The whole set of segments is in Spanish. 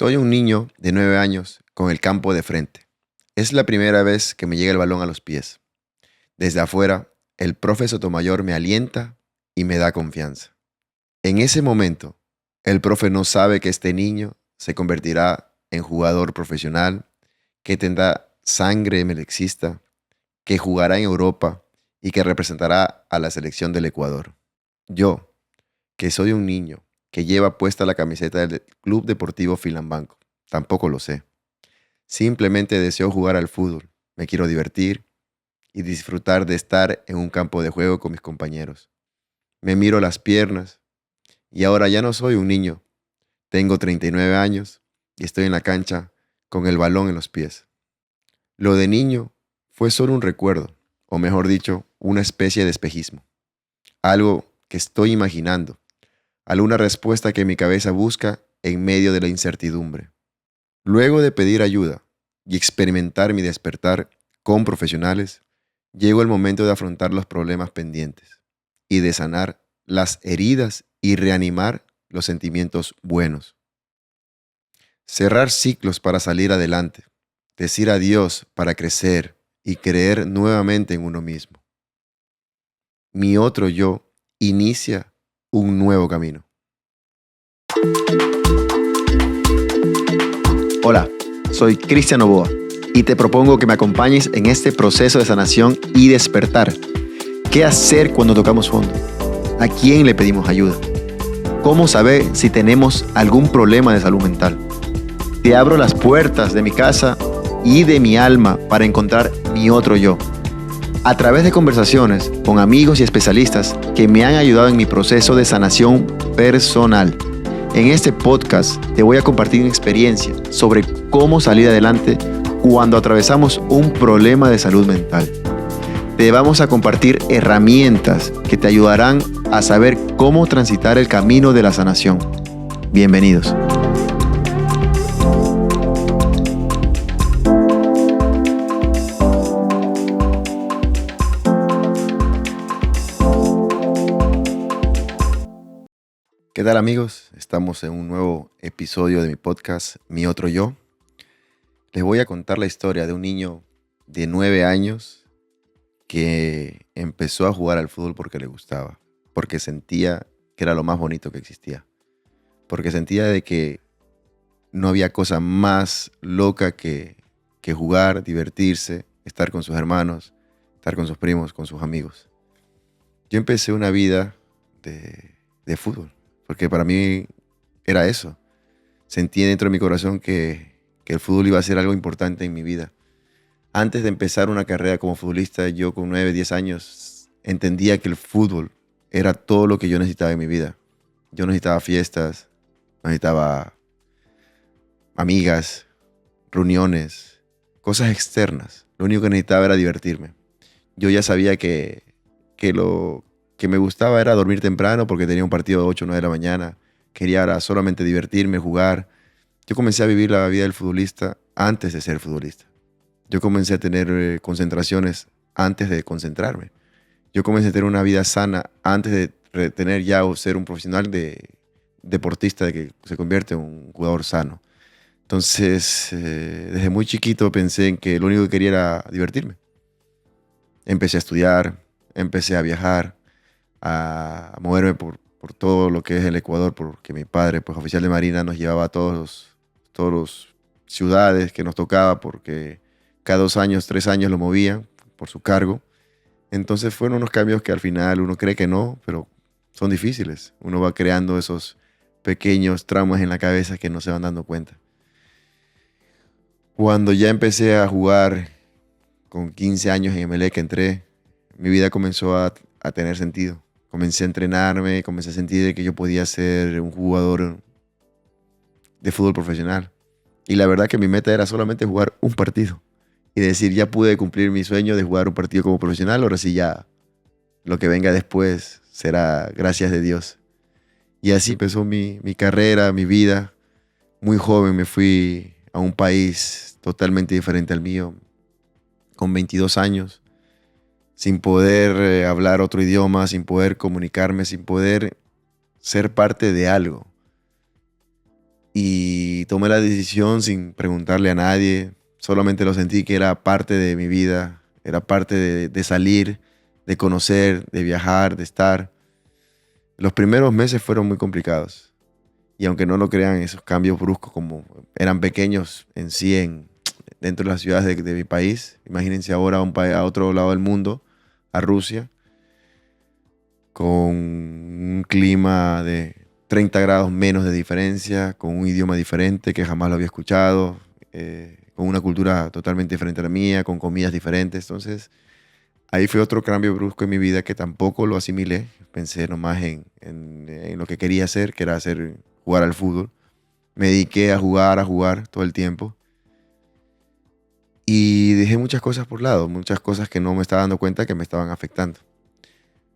Soy un niño de 9 años con el campo de frente. Es la primera vez que me llega el balón a los pies. Desde afuera, el profe Sotomayor me alienta y me da confianza. En ese momento, el profe no sabe que este niño se convertirá en jugador profesional, que tendrá sangre melexista, que jugará en Europa y que representará a la selección del Ecuador. Yo, que soy un niño que lleva puesta la camiseta del Club Deportivo Filambanco, tampoco lo sé. Simplemente deseo jugar al fútbol, me quiero divertir y disfrutar de estar en un campo de juego con mis compañeros. Me miro las piernas y ahora ya no soy un niño. Tengo 39 años y estoy en la cancha con el balón en los pies. Lo de niño fue solo un recuerdo, o mejor dicho, una especie de espejismo. Algo que estoy imaginando, alguna respuesta que mi cabeza busca en medio de la incertidumbre. Luego de pedir ayuda y experimentar mi despertar con profesionales, llegó el momento de afrontar los problemas pendientes y de sanar las heridas y reanimar los sentimientos buenos. Cerrar ciclos para salir adelante, decir adiós para crecer y creer nuevamente en uno mismo. Mi otro yo inicia un nuevo camino. Hola, soy Cristian Novoa y te propongo que me acompañes en este proceso de sanación y despertar. ¿Qué hacer cuando tocamos fondo? ¿A quién le pedimos ayuda? ¿Cómo saber si tenemos algún problema de salud mental? Te abro las puertas de mi casa y de mi alma para encontrar mi otro yo. A través de conversaciones con amigos y especialistas que me han ayudado en mi proceso de sanación personal. En este podcast te voy a compartir una experiencia sobre cómo salir adelante cuando atravesamos un problema de salud mental. Te vamos a compartir herramientas que te ayudarán a saber cómo transitar el camino de la sanación. Bienvenidos. ¿Qué tal, amigos? Estamos en un nuevo episodio de mi podcast, Mi Otro Yo. Les voy a contar la historia de un niño de 9 años que empezó a jugar al fútbol porque le gustaba, porque sentía que era lo más bonito que existía, porque sentía de que no había cosa más loca que jugar, divertirse, estar con sus hermanos, estar con sus primos, con sus amigos. Yo empecé una vida de fútbol, porque para mí era eso. Sentí dentro de mi corazón que el fútbol iba a ser algo importante en mi vida. Antes de empezar una carrera como futbolista, yo con 9, 10 años entendía que el fútbol era todo lo que yo necesitaba en mi vida. Yo necesitaba fiestas, necesitaba amigas, reuniones, cosas externas. Lo único que necesitaba era divertirme. Yo ya sabía que lo que me gustaba era dormir temprano porque tenía un partido de 8 o 9 de la mañana. Quería era solamente divertirme, jugar. Yo comencé a vivir la vida del futbolista antes de ser futbolista. Yo comencé a tener concentraciones antes de concentrarme. Yo comencé a tener una vida sana antes de tener ya o ser un profesional deportista de que se convierte en un jugador sano. Entonces, desde muy chiquito pensé en que lo único que quería era divertirme. Empecé a estudiar, empecé a viajar, a moverme por todo lo que es el Ecuador, porque mi padre, pues oficial de Marina, nos llevaba a todos los ciudades que nos tocaba, porque cada 2 años, 3 años lo movían por su cargo. Entonces fueron unos cambios que al final uno cree que no, pero son difíciles. Uno va creando esos pequeños traumas en la cabeza que no se van dando cuenta. Cuando ya empecé a jugar con 15 años en Emelec, entré, mi vida comenzó a tener sentido. Comencé a entrenarme, comencé a sentir de que yo podía ser un jugador de fútbol profesional. Y la verdad que mi meta era solamente jugar un partido. Y decir, ya pude cumplir mi sueño de jugar un partido como profesional, ahora sí ya lo que venga después será gracias de Dios. Y así empezó mi carrera, mi vida. Muy joven me fui a un país totalmente diferente al mío, con 22 años, sin poder hablar otro idioma, sin poder comunicarme, sin poder ser parte de algo. y tomé la decisión sin preguntarle a nadie. Solamente lo sentí que era parte de mi vida, era parte de salir, de conocer, de viajar, de estar. Los primeros meses fueron muy complicados. Y aunque no lo crean, esos cambios bruscos como eran pequeños en sí dentro de las ciudades de mi país, imagínense ahora a otro lado del mundo, a Rusia, con un clima de 30 grados menos de diferencia, con un idioma diferente que jamás lo había escuchado, con una cultura totalmente diferente a la mía, con comidas diferentes. Entonces, ahí fue otro cambio brusco en mi vida que tampoco lo asimilé. Pensé nomás en lo que quería hacer, que era jugar al fútbol. Me dediqué a jugar todo el tiempo. Y dejé muchas cosas por lado, muchas cosas que no me estaba dando cuenta que me estaban afectando.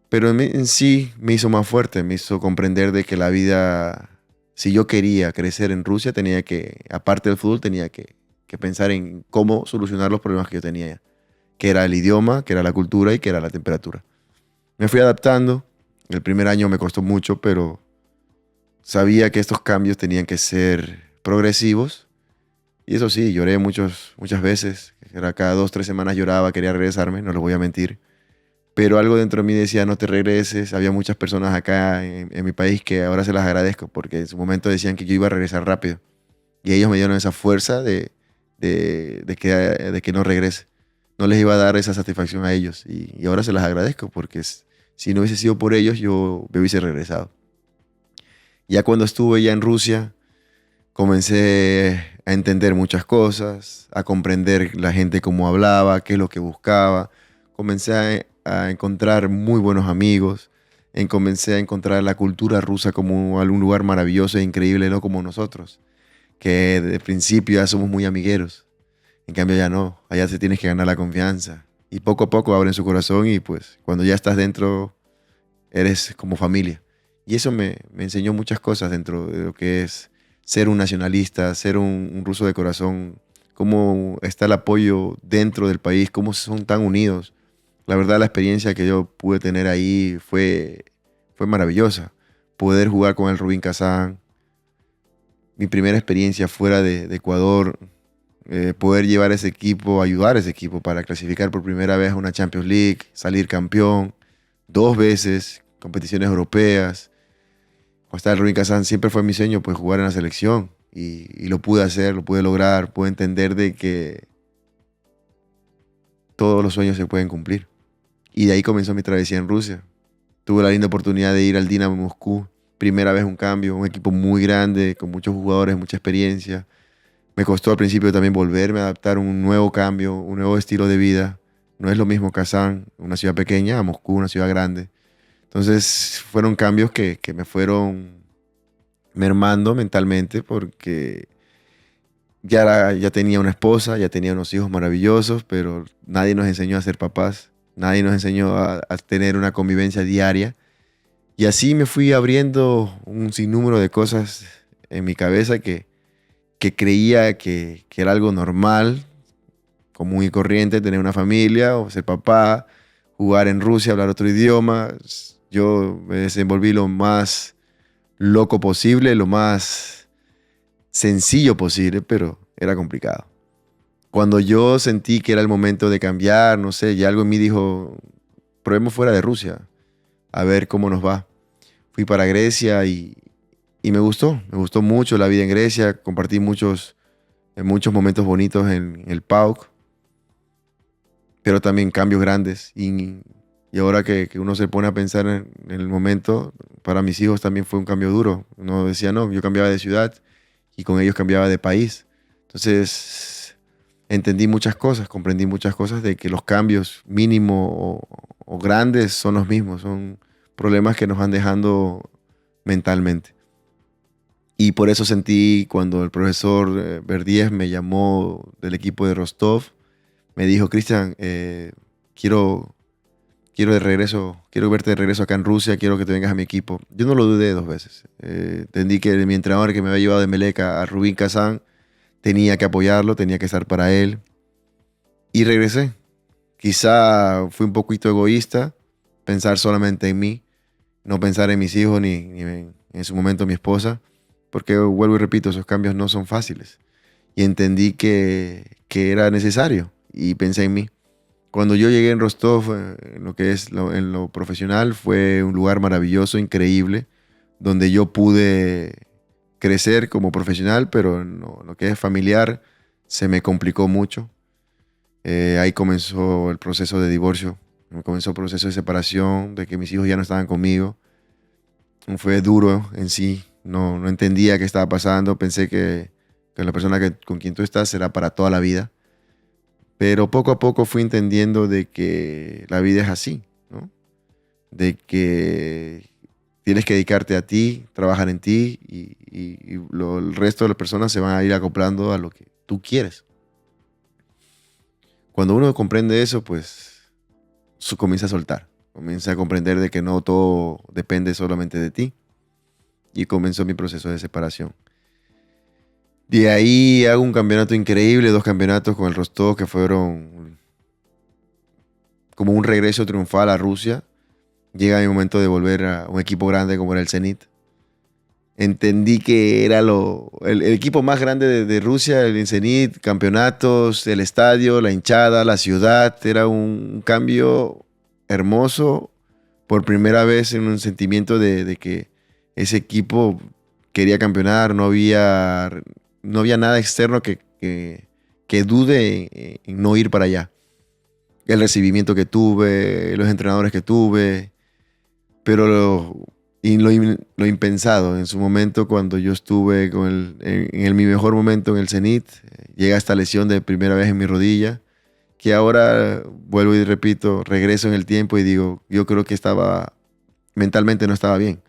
Pero en sí me hizo más fuerte, me hizo comprender de que la vida, si yo quería crecer en Rusia, tenía que, aparte del fútbol, tenía que pensar en cómo solucionar los problemas que yo tenía, que era el idioma, que era la cultura y que era la temperatura. Me fui adaptando, el primer año me costó mucho, pero sabía que estos cambios tenían que ser progresivos. Y eso sí, lloré muchas veces, era cada 2, 3 semanas lloraba, quería regresarme, no les voy a mentir, pero algo dentro de mí decía, no te regreses. Había muchas personas acá en mi país que ahora se las agradezco porque en su momento decían que yo iba a regresar rápido. Y ellos me dieron esa fuerza de que no regrese. No les iba a dar esa satisfacción a ellos. Y ahora se las agradezco porque si no hubiese sido por ellos, yo me hubiese regresado. Ya cuando estuve ya en Rusia, comencé a entender muchas cosas, a comprender la gente cómo hablaba, qué es lo que buscaba. Comencé a encontrar muy buenos amigos, comencé a encontrar la cultura rusa como algún lugar maravilloso e increíble, no como nosotros, que de principio ya somos muy amigueros. En cambio ya no, allá se tienes que ganar la confianza. Y poco a poco abren su corazón y pues cuando ya estás dentro, eres como familia. Y eso me enseñó muchas cosas dentro de lo que es ser un nacionalista, ser un ruso de corazón, cómo está el apoyo dentro del país, cómo son tan unidos. La verdad, la experiencia que yo pude tener ahí fue maravillosa. Poder jugar con el Rubín Kazán, mi primera experiencia fuera de Ecuador, poder llevar ese equipo, ayudar a ese equipo para clasificar por primera vez a una Champions League, salir campeón 2 veces, competiciones europeas. Cuando estaba el Rubin Kazán siempre fue mi sueño pues jugar en la selección y lo pude hacer, lo pude lograr, pude entender de que todos los sueños se pueden cumplir. Y de ahí comenzó mi travesía en Rusia. Tuve la linda oportunidad de ir al Dinamo Moscú, primera vez un cambio, un equipo muy grande, con muchos jugadores, mucha experiencia. Me costó al principio también volverme a adaptar a un nuevo cambio, un nuevo estilo de vida. No es lo mismo Kazán, una ciudad pequeña, a Moscú, una ciudad grande. Entonces fueron cambios que me fueron mermando mentalmente porque ya tenía una esposa, ya tenía unos hijos maravillosos, pero nadie nos enseñó a ser papás, nadie nos enseñó a tener una convivencia diaria. Y así me fui abriendo un sinnúmero de cosas en mi cabeza que creía que era algo normal, común y corriente, tener una familia o ser papá, jugar en Rusia, hablar otro idioma. Yo me desenvolví lo más loco posible, lo más sencillo posible, pero era complicado. Cuando yo sentí que era el momento de cambiar, no sé, ya algo en mí dijo, probemos fuera de Rusia, a ver cómo nos va. Fui para Grecia y me gustó mucho la vida en Grecia, compartí muchos momentos bonitos en el PAOK, pero también cambios grandes. Y ahora que uno se pone a pensar en el momento, para mis hijos también fue un cambio duro. Uno decía, no, yo cambiaba de ciudad y con ellos cambiaba de país. Entonces entendí muchas cosas, comprendí muchas cosas de que los cambios mínimos o grandes son los mismos, son problemas que nos van dejando mentalmente. Y por eso sentí cuando el profesor Verdiez me llamó del equipo de Rostov, me dijo, Cristian, quiero de regreso, quiero verte de regreso acá en Rusia, quiero que te vengas a mi equipo. Yo no lo dudé 2 veces. Entendí que mi entrenador que me había llevado de Melec a Rubin Kazán tenía que apoyarlo, tenía que estar para él. Y regresé. Quizá fui un poquito egoísta, pensar solamente en mí, no pensar en mis hijos ni en su momento mi esposa. porque vuelvo y repito, esos cambios no son fáciles. Y entendí que era necesario y pensé en mí. Cuando yo llegué en Rostov, en lo que es en lo profesional, fue un lugar maravilloso, increíble, donde yo pude crecer como profesional, pero en lo que es familiar se me complicó mucho. Ahí comenzó el proceso de divorcio, comenzó el proceso de separación, de que mis hijos ya no estaban conmigo. Fue duro en sí, no entendía qué estaba pasando, pensé que la persona con quien tú estás será para toda la vida, pero poco a poco fui entendiendo de que la vida es así, ¿no? De que tienes que dedicarte a ti, trabajar en ti y el resto de las personas se van a ir acoplando a lo que tú quieres. Cuando uno comprende eso, pues comienza a soltar, comienza a comprender de que no todo depende solamente de ti y comenzó mi proceso de separación. De ahí hago un campeonato increíble, 2 campeonatos con el Rostov que fueron como un regreso triunfal a Rusia. Llega mi momento de volver a un equipo grande como era el Zenit. Entendí que era el equipo más grande de Rusia, el Zenit, campeonatos, el estadio, la hinchada, la ciudad. Era un cambio hermoso por primera vez en un sentimiento de que ese equipo quería campeonar, no había nada externo que dude en no ir para allá. El recibimiento que tuve, los entrenadores que tuve, pero lo impensado, en su momento cuando yo estuve en mi mejor momento en el Zenit, llega esta lesión de primera vez en mi rodilla, que ahora vuelvo y repito, regreso en el tiempo y digo, yo creo que mentalmente no estaba bien,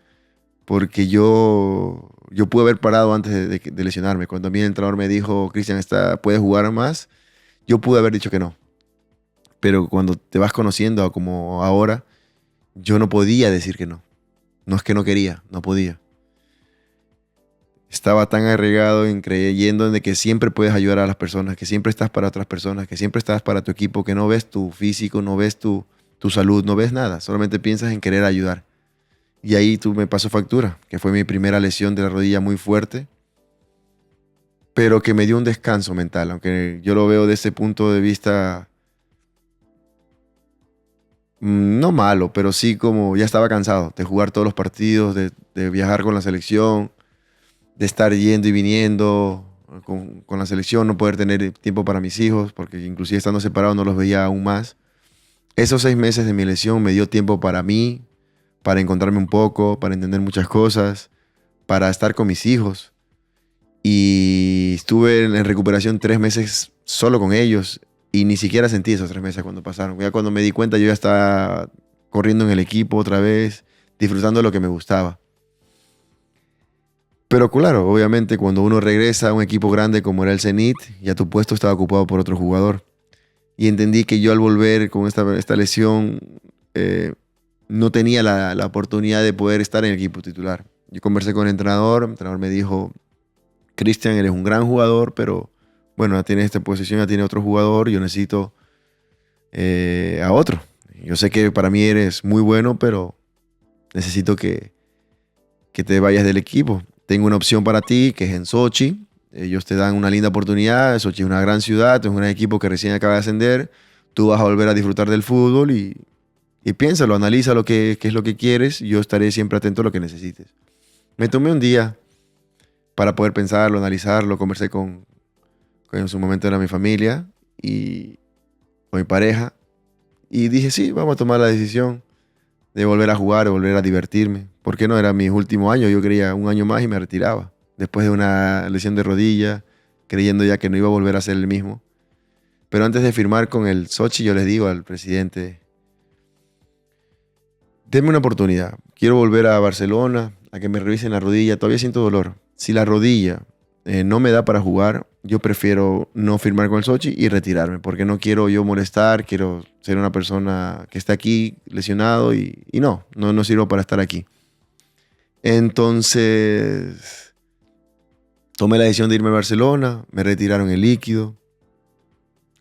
porque yo pude haber parado antes de lesionarme. Cuando a mí el entrenador me dijo, Cristian, ¿puedes jugar más? Yo pude haber dicho que no, pero cuando te vas conociendo como ahora, yo no podía decir que no. No es que no quería, no podía. Estaba tan arraigado en creyendo en de que siempre puedes ayudar a las personas, que siempre estás para otras personas, que siempre estás para tu equipo, que no ves tu físico, no ves tu salud, no ves nada, solamente piensas en querer ayudar. Y ahí tú me pasó factura, que fue mi primera lesión de la rodilla muy fuerte, pero que me dio un descanso mental, aunque yo lo veo desde ese punto de vista no malo, pero sí como ya estaba cansado de jugar todos los partidos, de viajar con la selección, de estar yendo y viniendo con la selección, no poder tener tiempo para mis hijos, porque inclusive estando separado no los veía aún más. Esos 6 meses de mi lesión me dio tiempo para mí, para encontrarme un poco, para entender muchas cosas, para estar con mis hijos. Y estuve en recuperación 3 meses solo con ellos y ni siquiera sentí esos 3 meses cuando pasaron. Ya cuando me di cuenta yo ya estaba corriendo en el equipo otra vez, disfrutando de lo que me gustaba. Pero claro, obviamente cuando uno regresa a un equipo grande como era el Zenit, ya tu puesto estaba ocupado por otro jugador. Y entendí que yo al volver con esta lesión no tenía la oportunidad de poder estar en el equipo titular. Yo conversé con el entrenador me dijo, Cristian, eres un gran jugador, pero bueno, ya tienes esta posición, ya tiene otro jugador, yo necesito a otro. Yo sé que para mí eres muy bueno, pero necesito que te vayas del equipo. Tengo una opción para ti, que es en Sochi. Ellos te dan una linda oportunidad. Sochi es una gran ciudad, es un gran equipo que recién acaba de ascender. Tú vas a volver a disfrutar del fútbol y piénsalo, analiza qué es lo que quieres. Yo estaré siempre atento a lo que necesites. Me tomé un día para poder pensarlo, analizarlo. Conversé con en su momento era mi familia y con mi pareja. Y dije, sí, vamos a tomar la decisión de volver a jugar, de volver a divertirme. ¿Por qué no? Era mis últimos años, yo quería un año más y me retiraba. Después de una lesión de rodilla, creyendo ya que no iba a volver a ser el mismo. Pero antes de firmar con el Sochi, yo les digo al presidente, denme una oportunidad. Quiero volver a Barcelona, a que me revisen la rodilla. Todavía siento dolor. Si la rodilla no me da para jugar, yo prefiero no firmar con el Sochi y retirarme, porque no quiero yo molestar, quiero ser una persona que está aquí lesionado y no sirvo para estar aquí. Entonces, tomé la decisión de irme a Barcelona, me retiraron el líquido.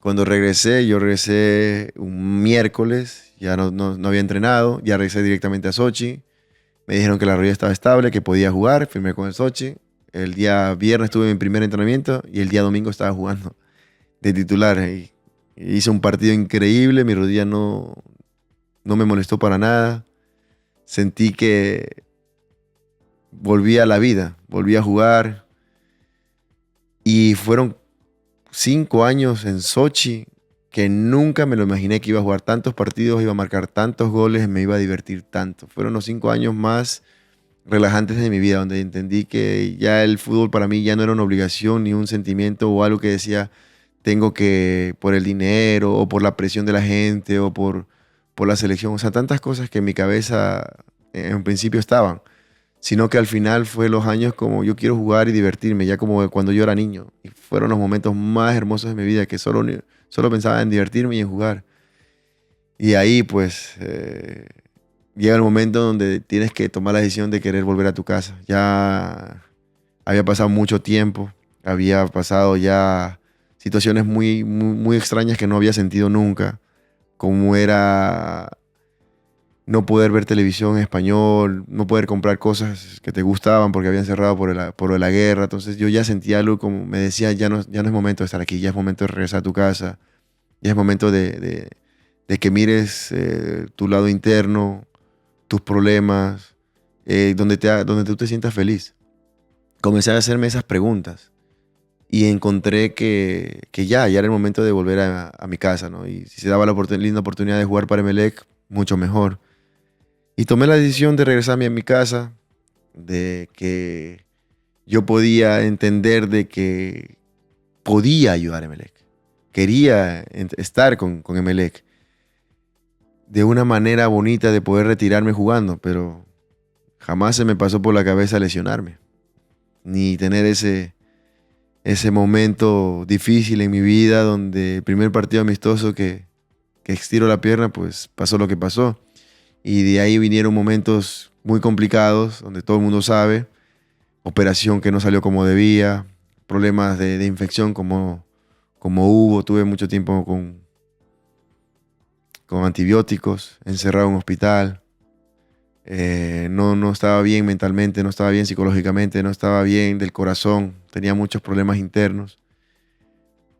Cuando regresé, yo regresé un miércoles, ya no había entrenado, ya regresé directamente a Sochi. Me dijeron que la rodilla estaba estable, que podía jugar, firmé con el Sochi El día viernes tuve mi primer entrenamiento y el día domingo estaba jugando de titular. Y hice un partido increíble, mi rodilla no me molestó para nada. Sentí que volví a la vida, volví a jugar. Y fueron 5 años en Sochi que nunca me lo imaginé que iba a jugar tantos partidos, iba a marcar tantos goles, me iba a divertir tanto. Fueron los 5 años más relajantes de mi vida, donde entendí que ya el fútbol para mí ya no era una obligación ni un sentimiento o algo que decía tengo que por el dinero o por la presión de la gente o por la selección. O sea, tantas cosas que en mi cabeza en un principio estaban, sino que al final fue los años como yo quiero jugar y divertirme, ya como cuando yo era niño. Y fueron los momentos más hermosos de mi vida, que solo pensaba en divertirme y en jugar. Y ahí pues llega el momento donde tienes que tomar la decisión de querer volver a tu casa. Ya había pasado mucho tiempo, había pasado ya situaciones muy extrañas que no había sentido nunca, como era no poder ver televisión en español, no poder comprar cosas que te gustaban porque habían cerrado por lo de la guerra. Entonces yo ya sentía algo como me decía, ya no es momento de estar aquí, ya es momento de regresar a tu casa, ya es momento de que mires tu lado interno, tus problemas, donde tú te sientas feliz. Comencé a hacerme esas preguntas y encontré que ya era el momento de volver a mi casa, ¿no? Y si se daba la linda oportunidad de jugar para Emelec, mucho mejor. Y tomé la decisión de regresarme a mi casa, de que yo podía entender de que podía ayudar a Emelec. Quería estar con Emelec de una manera bonita de poder retirarme jugando, pero jamás se me pasó por la cabeza lesionarme, ni tener ese momento difícil en mi vida donde el primer partido amistoso que estiro la pierna, pues pasó lo que pasó. Y de ahí vinieron momentos muy complicados, donde todo el mundo sabe, operación que no salió como debía, problemas de infección como hubo, tuve mucho tiempo con antibióticos, encerrado en un hospital, no estaba bien mentalmente, no estaba bien psicológicamente, no estaba bien del corazón, tenía muchos problemas internos,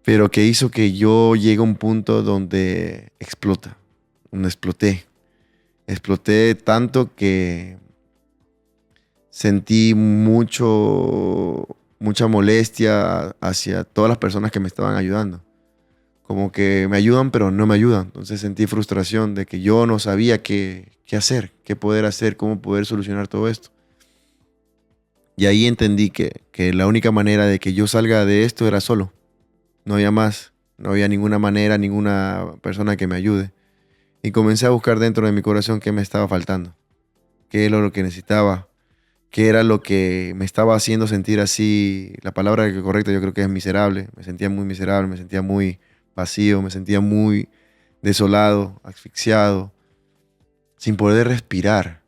pero que hizo que yo llegue a un punto donde donde exploté. Exploté tanto que sentí mucha molestia hacia todas las personas que me estaban ayudando. Como que me ayudan, pero no me ayudan. Entonces sentí frustración de que yo no sabía qué hacer, qué poder hacer, cómo poder solucionar todo esto. Y ahí entendí que la única manera de que yo salga de esto era solo. No había más. No había ninguna manera, ninguna persona que me ayude. Y comencé a buscar dentro de mi corazón qué me estaba faltando, qué era lo que necesitaba, qué era lo que me estaba haciendo sentir así. La palabra correcta yo creo que es miserable. Me sentía muy miserable, me sentía muy vacío, me sentía muy desolado, asfixiado, sin poder respirar.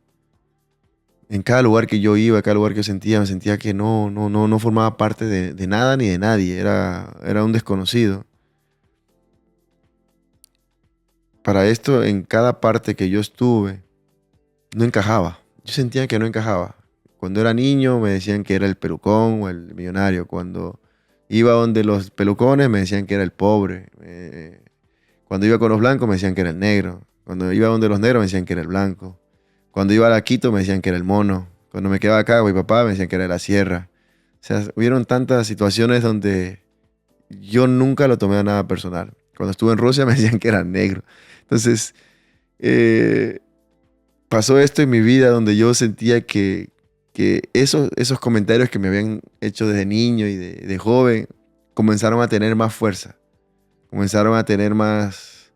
En cada lugar que yo iba, cada lugar que yo sentía, me sentía que no formaba parte de nada ni de nadie. Era un desconocido. Para esto, en cada parte que yo estuve, no encajaba. Yo sentía que no encajaba. Cuando era niño me decían que era el pelucón o el millonario. Cuando iba donde los pelucones me decían que era el pobre. Cuando iba con los blancos me decían que era el negro. Cuando iba donde los negros me decían que era el blanco. Cuando iba a la Quito me decían que era el mono. Cuando me quedaba acá con mi papá me decían que era la sierra. O sea, hubieron tantas situaciones donde yo nunca lo tomé a nada personal. Cuando estuve en Rusia me decían que era negro. Entonces, eh, pasó esto en mi vida donde yo sentía que esos comentarios que me habían hecho desde niño y de joven comenzaron a tener más fuerza, comenzaron a tener más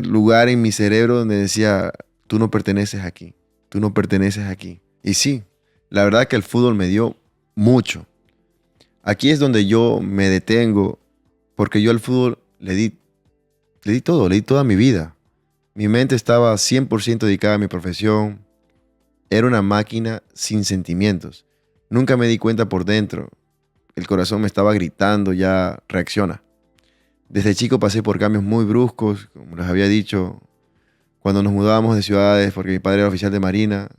lugar en mi cerebro donde decía, tú no perteneces aquí, tú no perteneces aquí. Y sí, la verdad que el fútbol me dio mucho. Aquí es donde yo me detengo porque yo al fútbol le di todo, le di toda mi vida. Mi mente estaba 100% dedicada a mi profesión. Era una máquina sin sentimientos. Nunca me di cuenta por dentro. El corazón me estaba gritando, ya reacciona. Desde chico pasé por cambios muy bruscos, como les había dicho, cuando nos mudábamos de ciudades, porque mi padre era oficial de marina.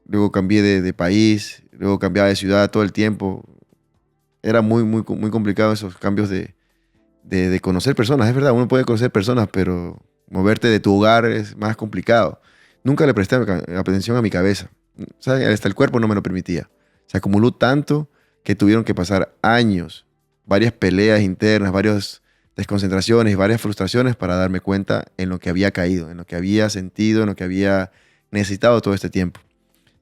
Luego cambié de país, luego cambiaba de ciudad todo el tiempo. Era muy complicado esos cambios de conocer personas. Es verdad, uno puede conocer personas, pero moverte de tu hogar es más complicado. Nunca le presté atención a mi cabeza. O sea, hasta el cuerpo no me lo permitía. Se acumuló tanto que tuvieron que pasar años, varias peleas internas, varias desconcentraciones y varias frustraciones para darme cuenta en lo que había caído, en lo que había sentido, en lo que había necesitado todo este tiempo.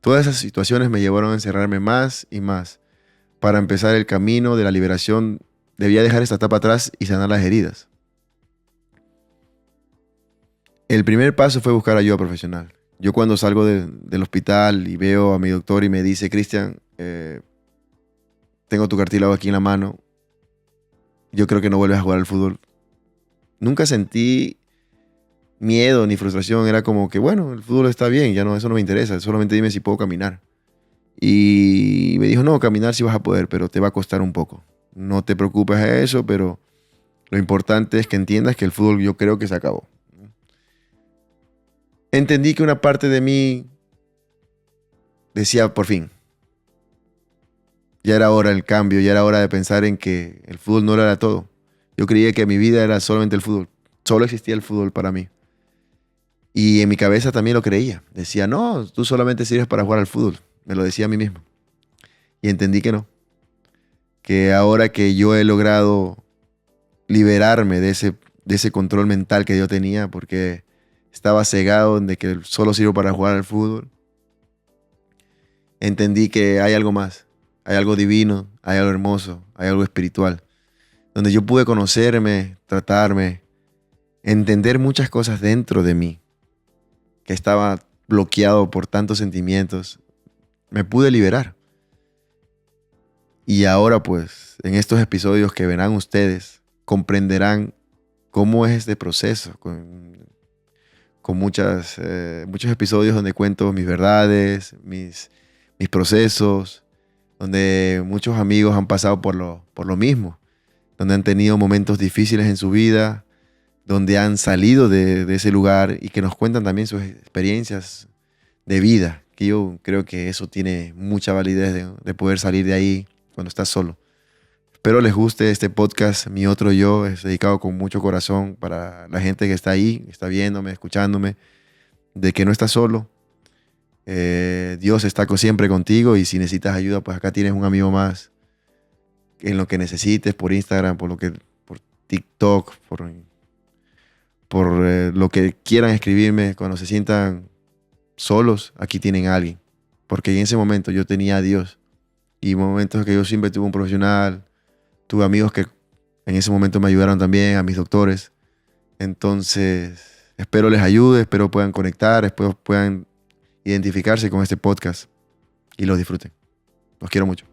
Todas esas situaciones me llevaron a encerrarme más y más. Para empezar el camino de la liberación, debía dejar esta etapa atrás y sanar las heridas. El primer paso fue buscar ayuda profesional. Yo cuando salgo del hospital y veo a mi doctor y me dice, Cristian, tengo tu cartílago aquí en la mano, yo creo que no vuelves a jugar al fútbol. Nunca sentí miedo ni frustración, era como que, bueno, el fútbol está bien, ya no, eso no me interesa, solamente dime si puedo caminar. Y me dijo, no, caminar sí vas a poder, pero te va a costar un poco. No te preocupes a eso, pero lo importante es que entiendas que el fútbol yo creo que se acabó. Entendí que una parte de mí decía, por fin, ya era hora del cambio, ya era hora de pensar en que el fútbol no era todo. Yo creía que mi vida era solamente el fútbol, solo existía el fútbol para mí. Y en mi cabeza también lo creía. Decía, no, tú solamente sirves para jugar al fútbol. Me lo decía a mí mismo. Y entendí que no. Que ahora que yo he logrado liberarme de ese control mental que yo tenía, porque estaba cegado de que solo sirvo para jugar al fútbol, entendí que hay algo más, hay algo divino, hay algo hermoso, hay algo espiritual, donde yo pude conocerme, tratarme, entender muchas cosas dentro de mí, que estaba bloqueado por tantos sentimientos, me pude liberar. Y ahora pues, en estos episodios que verán ustedes, comprenderán cómo es este proceso, con muchos episodios donde cuento mis verdades, mis procesos, donde muchos amigos han pasado por lo mismo, donde han tenido momentos difíciles en su vida, donde han salido de ese lugar y que nos cuentan también sus experiencias de vida, que yo creo que eso tiene mucha validez de poder salir de ahí cuando estás solo. Espero les guste este podcast, Mi Otro Yo, es dedicado con mucho corazón para la gente que está ahí, que está viéndome, escuchándome, de que no estás solo. Dios está siempre contigo y si necesitas ayuda, pues acá tienes un amigo más en lo que necesites, por Instagram, por TikTok, por lo que quieran escribirme, cuando se sientan solos, aquí tienen a alguien. Porque en ese momento yo tenía a Dios y momentos que yo siempre tuve un profesional, tuve amigos que en ese momento me ayudaron también, a mis doctores. Entonces, espero les ayude, espero puedan conectar, espero puedan identificarse con este podcast y lo disfruten. Los quiero mucho.